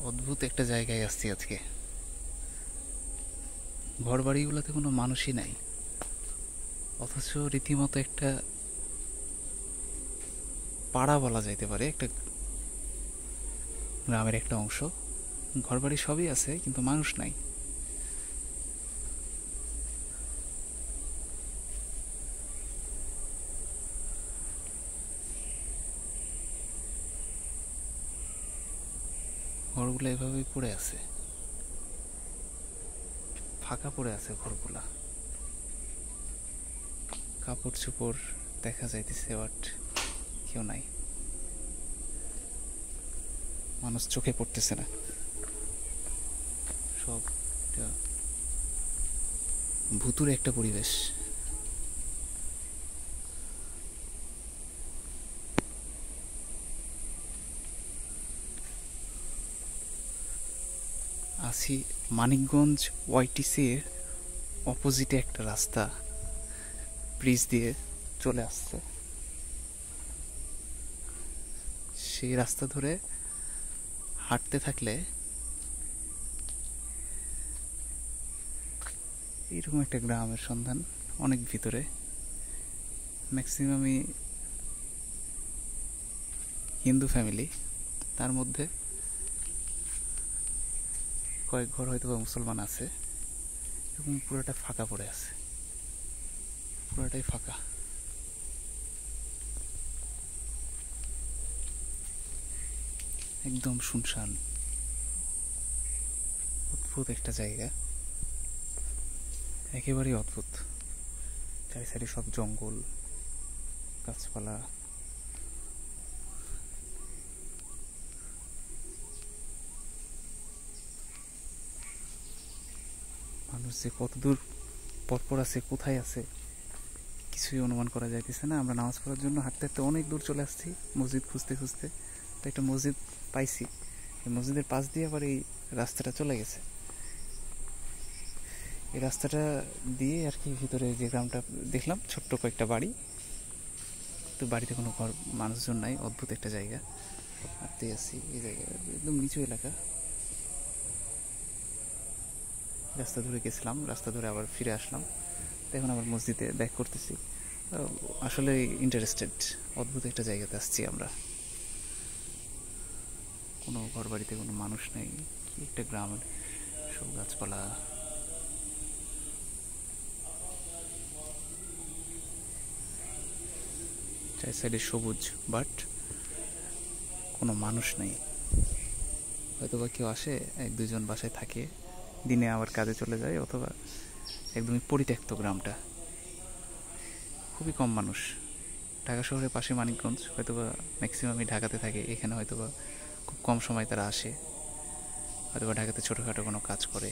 অদ্ভুত একটা জায়গায় আসছি আজকে। ঘর বাড়িগুলোতে কোনো মানুষই নাই, অথচ রীতিমতো একটা পাড়া বলা যাইতে পারে, একটা গ্রামের একটা অংশ। ঘর বাড়ি সবই আছে, কিন্তু মানুষ নাই। ঘরগুলো এভাবেই পড়ে আছে, ফাঁকা পড়ে আছে ঘরগুলা। কাপড় চোপড় দেখা যাইতেছে, বাট কেউ নাই, মানুষ চোখে পড়তেছে না। সব ভুতুরে একটা পরিবেশ। আছি মানিকগঞ্জ ওয়াইটিসির অপোজিটে একটা রাস্তা, ব্রিজ দিয়ে চলে আসছে। সেই রাস্তা ধরে হাঁটতে থাকলে এইরকম একটা গ্রামের সন্ধান, অনেক ভিতরে, ম্যাক্সিমামই হিন্দু ফ্যামিলি, তার মধ্যে কয়েক ঘর হয়তো বা মুসলমান আছে, এবং পুরোটা ফাঁকা পড়ে আছে, পুরোটাই ফাঁকা। একদম শুনশান, অদ্ভুত একটা জায়গা, একেবারেই অদ্ভুত। চারি সাইডে সব জঙ্গল, গাছপালা। মানুষ যে কত দূর পরপর আছে, কোথায় আছে, কিছুই অনুমান করা যাইতেছে না। আমরা নামাজ পড়ার জন্য হাঁটতে হাঁটতে অনেক দূর চলে আসছি, মসজিদ খুঁজতে খুঁজতে। তো একটা মসজিদ পাইছি, এই মসজিদের পাশ দিয়ে আবার এই রাস্তাটা চলে গেছে। এই রাস্তাটা দিয়ে আর কি ভিতরে যে গ্রামটা দেখলাম, ছোট্ট কয়েকটা বাড়ি, তো বাড়িতে কোনো ঘর, মানুষজন নাই। অদ্ভুত একটা জায়গা, হাঁটতে আসছি। এই জায়গা একদম নিচু এলাকা, রাস্তা ধরে গেছিলাম, রাস্তা ধরে আবার ফিরে আসলাম, এখন আবার মসজিদে ব্যাক করতেছি। আসলে ইন্টারেস্টেড, অদ্ভুত একটা জায়গাতে আসছি আমরা। কোনো ঘর বাড়িতে কোনো মানুষ নেই, কি একটা গ্রামের সব গাছপালা। চার সাইডে সবুজ, বাট কোনো মানুষ নেই। হয়তো বা কেউ আসে, এক দুজন বাসায় থাকে, দিনে আবার কাজে চলে যায়, অথবা একদমই পরিত্যক্ত গ্রামটা, খুবই কম মানুষ। ঢাকা শহরের পাশে মানিকগঞ্জ, হয়তোবা ম্যাক্সিমামই ঢাকাতে থাকে, এখানে হয়তোবা খুব কম সময় তারা আসে, হয়তোবা ঢাকাতে ছোটোখাটো কোনো কাজ করে।